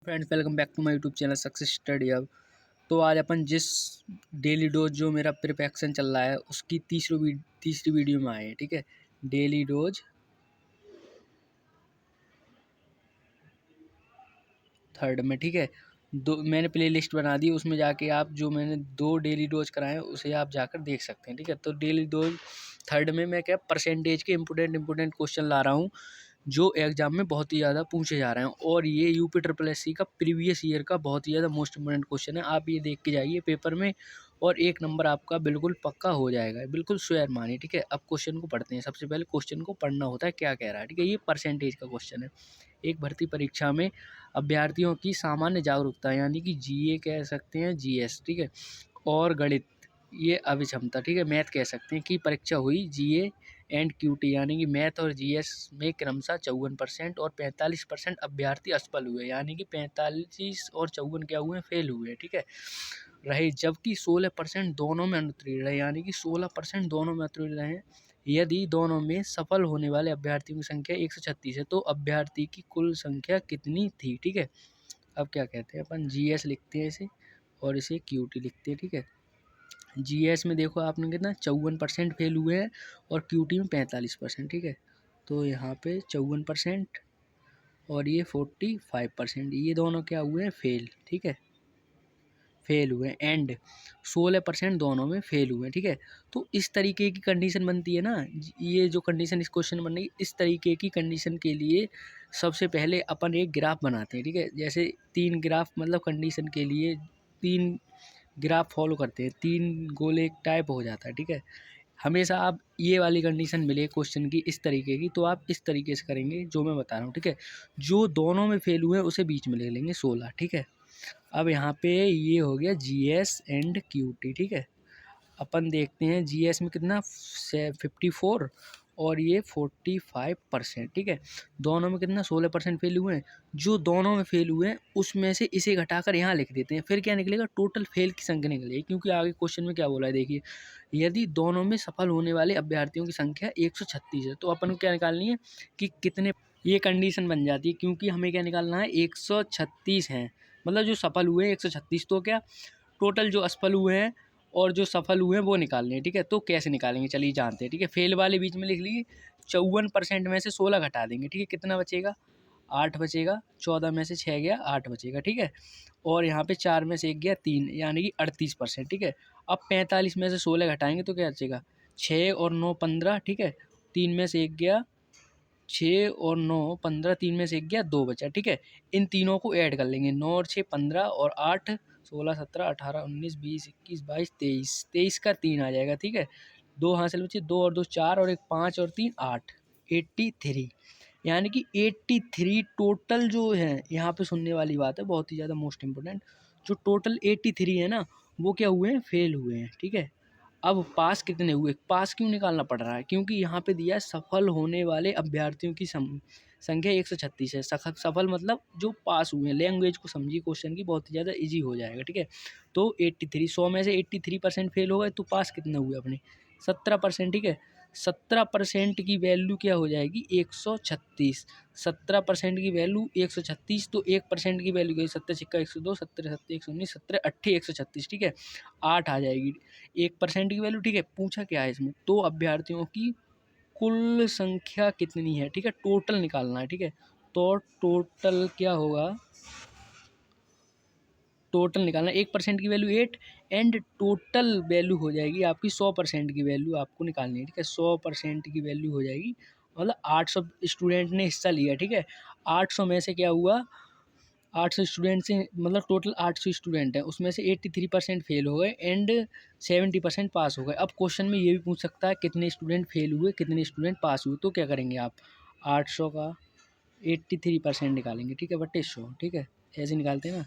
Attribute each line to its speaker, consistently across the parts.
Speaker 1: Friends, welcome back to my YouTube channel success study अब। तो आज अपन जिस डेली डोज जो मेरा प्रिपरेशन चल रहा है उसकी तीसरी वीडियो में आए हैं। ठीक है, डेली डोज थर्ड में। ठीक है, दो मैंने प्ले लिस्ट बना दी, उसमें जाके आप जो मैंने 2 डेली डोज कराए हैं उसे आप जाकर देख सकते हैं। ठीक है, तो डेली डोज थर्ड में मैं क्या परसेंटेज के इम्पोर्टेंट क्वेश्चन ला रहा हूँ जो एग्जाम में बहुत ही ज़्यादा पूछे जा रहे हैं, और ये यूपी ट्रिपल एस सी का प्रीवियस ईयर का बहुत ही ज़्यादा मोस्ट इम्पोर्टेंट क्वेश्चन है। आप ये देख के जाइए पेपर में और 1 नंबर आपका बिल्कुल पक्का हो जाएगा, बिल्कुल श्योर मानिए। ठीक है, अब क्वेश्चन को पढ़ते हैं। सबसे पहले क्वेश्चन को पढ़ना होता है क्या कह रहा है। ठीक है, ये परसेंटेज का क्वेश्चन है। एक भर्ती परीक्षा में अभ्यर्थियों की सामान्य जागरूकता यानी कि जीए कह सकते हैं, जीएस, ठीक है, और गणित ये अभिक्षमता, ठीक है, मैथ कह सकते हैं, की परीक्षा हुई जीए एंड क्यूटी यानी कि मैथ और जीएस में क्रमशः 54% और 45% अभ्यर्थी असफल हुए, यानी कि 45 और 54 क्या हुए, फेल हुए। ठीक है, रहे, जबकि 16% दोनों में अनुत्तीर्ण रहे, यानी कि 16% दोनों में उत्तीर्ण रहे। यदि दोनों में सफल होने वाले अभ्यर्थियों की संख्या 136 है तो अभ्यर्थी की कुल संख्या कितनी थी। ठीक है, अब क्या कहते हैं अपन, जीएस लिखते हैं इसे और इसे क्यूटी लिखते हैं। ठीक है, जीएस में देखो आपने कितना 54% फेल हुए हैं और क्यूटी में 45%। ठीक है, तो यहाँ पे 54% और ये 45%, ये दोनों क्या हुए हैं, फेल। ठीक है, फेल हुए, एंड 16% दोनों में फेल हुए। ठीक है, तो इस तरीके की कंडीशन बनती है ना, ये जो कंडीशन इस क्वेश्चन बन रही है, इस तरीके की कंडीशन के लिए सबसे पहले अपन एक ग्राफ बनाते हैं। ठीक है, जैसे 3 ग्राफ, मतलब कंडीशन के लिए 3 ग्राफ फॉलो करते हैं, 3 गोले एक टाइप हो जाता है। ठीक है, हमेशा आप ये वाली कंडीशन मिले क्वेश्चन की इस तरीके की तो आप इस तरीके से करेंगे जो मैं बता रहा हूँ। ठीक है, जो दोनों में फेल हुए हैं उसे बीच में ले लेंगे 16। ठीक है, अब यहाँ पे ये हो गया जीएस एंड क्यूटी। ठीक है, अपन देखते हैं जीएस में कितना 54 और ये 45%। ठीक है, दोनों में कितना 16% फेल हुए हैं। जो दोनों में फेल हुए हैं उसमें से इसे घटाकर यहाँ लिख देते हैं, फिर क्या निकलेगा, टोटल फेल की संख्या निकलेगी, क्योंकि आगे क्वेश्चन में क्या बोला है देखिए, यदि दोनों में सफल होने वाले अभ्यर्थियों की संख्या 136 है तो अपन को क्या निकालनी है कि कितने, ये कंडीशन बन जाती है, क्योंकि हमें क्या निकालना है, 136 हैं, मतलब जो सफल हुए हैं 136, तो क्या टोटल जो असफल हुए हैं और जो सफल हुए हैं वो निकालने हैं। ठीक है, तो कैसे निकालेंगे चलिए जानते हैं। ठीक है, फेल वाले बीच में लिख लीजिए, 54% में से 16 घटा देंगे। ठीक है, कितना बचेगा, 8 बचेगा, 14 में से 6 गया, 8 बचेगा। ठीक है, और यहाँ पे 4 में से 1 गया 3, यानी कि 38%। ठीक है, अब 45 में से 16 घटाएंगे तो क्या बचेगा, 6 और 9 15। ठीक है, 3 में से 1 गया, 6 और 9 15, 3 में से 1 गया, 2 बचा। ठीक है, इन तीनों को ऐड कर लेंगे, 9 और 6 15 और 8 16 17 18 19 20 21 22 23, 23 का 3 आ जाएगा। ठीक है, 2 हासिल बचे, 2 और 2 4 और 1 5 और 3 8, 83, यानी कि 83 टोटल जो है, यहाँ पे सुनने वाली बात है बहुत ही ज़्यादा मोस्ट इम्पोर्टेंट, जो टोटल 83 है ना वो क्या हुए हैं, फेल हुए हैं। ठीक है, अब पास कितने हुए, पास क्यों निकालना पड़ रहा है, क्योंकि यहाँ पे दिया है सफल होने वाले अभ्यर्थियों की संख्या 136 है। सफल मतलब जो पास हुए हैं, लैंग्वेज को समझिए क्वेश्चन की, बहुत ही ज़्यादा इजी हो जाएगा। ठीक है, तो 83, 100 में से 83% फेल हो गए तो पास कितने हुए अपने, 17%। ठीक है, 17% की वैल्यू क्या हो जाएगी, 136। 17% की वैल्यू 136, तो 1% की वैल्यू गई 7 छिक्का 102, 17 7 119, 17 8 136। ठीक है, 8 आ जाएगी 1% की वैल्यू। ठीक है, पूछा क्या है इसमें, तो अभ्यर्थियों की कुल संख्या कितनी है। ठीक है, टोटल निकालना है। ठीक है, तो टोटल क्या होगा, टोटल निकालना, 1% की वैल्यू 8 एंड टोटल वैल्यू हो जाएगी आपकी 100% की वैल्यू आपको निकालनी है। ठीक है, 100% की वैल्यू हो जाएगी, मतलब 800 स्टूडेंट ने हिस्सा लिया। ठीक है, 800 में से क्या हुआ, 800 स्टूडेंट से मतलब टोटल 800 स्टूडेंट हैं, उसमें से 83% फेल हो गए एंड 70% पास हो गए। अब क्वेश्चन में ये भी पूछ सकता है कितने स्टूडेंट फेल हुए कितने स्टूडेंट पास हुए, तो क्या करेंगे आप, 800 का 83% निकालेंगे। ठीक है, बटे 100। ठीक है, ऐसे निकालते हैं ना,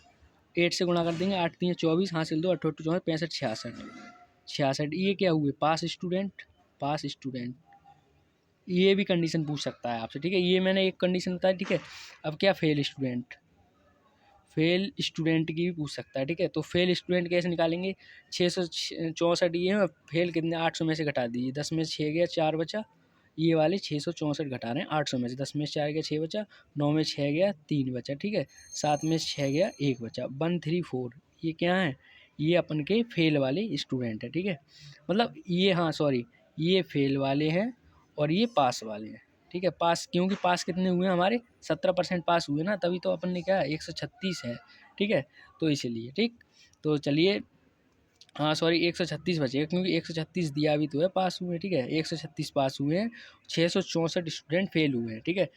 Speaker 1: 8 से गुणा कर देंगे, 8 3 24, हासिल 2 8 8 64 65 66 66, ये क्या हुए, पास स्टूडेंट, पास स्टूडेंट। ये भी कंडीशन पूछ सकता है आपसे। ठीक है, ये मैंने एक कंडीशन बताई। ठीक है, अब क्या, फेल स्टूडेंट, फेल स्टूडेंट की भी पूछ सकता है। ठीक है, तो फेल स्टूडेंट कैसे निकालेंगे, 664 ये है, फेल कितने 800 में से घटा दीजिए, 10 में से 6 गया, 4 बचा, ये वाले 664 घटा रहे हैं 800 में से। 10 में से 4 गया 6 बचा, 9 में 6 गया 3 बचा, ठीक है। 7 में से 6 गया 1 बचा, 134। ये क्या है, ये अपन के फेल वाले स्टूडेंट है, ठीक है। मतलब ये, हाँ सॉरी, ये फेल वाले हैं और ये पास वाले हैं, ठीक है। पास क्योंकि पास कितने हुए हैं हमारे, 17% पास हुए ना, तभी तो अपन ने क्या 136 है, ठीक है। तो इसलिए ठीक, तो चलिए, हाँ सॉरी 136 बचे, क्योंकि 136 दिया भी तो है पास हुए, ठीक है। 136 पास हुए हैं, 664 स्टूडेंट फेल हुए हैं, ठीक है।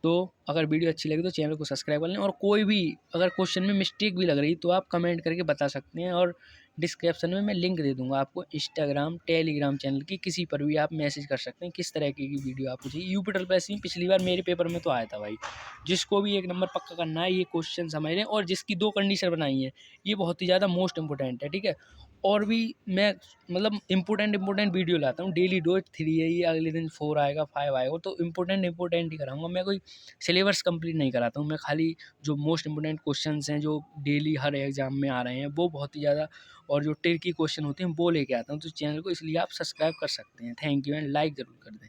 Speaker 1: तो अगर वीडियो अच्छी लगी तो चैनल को सब्सक्राइब कर लें, और कोई भी अगर क्वेश्चन में मिस्टेक भी लग रही तो आप कमेंट करके बता सकते हैं, और डिस्क्रिप्शन में मैं लिंक दे दूंगा आपको इंस्टाग्राम टेलीग्राम चैनल की, किसी पर भी आप मैसेज कर सकते हैं किस तरह की वीडियो आपको चाहिए। यूपी ट्रिपल एस पिछली बार मेरे पेपर में तो आया था भाई। जिसको भी 1 नंबर पक्का करना है ये क्वेश्चन समझ लें, और जिसकी 2 कंडीशन बनाई है ये बहुत ही ज़्यादा मोस्ट इंपॉर्टेंट है, ठीक है। और भी मैं मतलब इम्पोर्टेंट वीडियो लाता हूँ। डेली डोज 3 है ये, अगले दिन 4 आएगा 5 आएगा, तो इम्पोर्टेंट ही कराऊंगा मैं। कोई सिलेबस कंप्लीट नहीं कराता हूँ मैं, खाली जो मोस्ट इंपॉर्टेंट क्वेश्चंस हैं जो डेली हर एग्जाम में आ रहे हैं वो बहुत ही ज़्यादा, और जो ट्रिकी क्वेश्चन होते हैं वो लेके आता हूँ। तो चैनल को इसलिए आप सब्सक्राइब कर सकते हैं। थैंक यू एंड लाइक ज़रूर कर दें।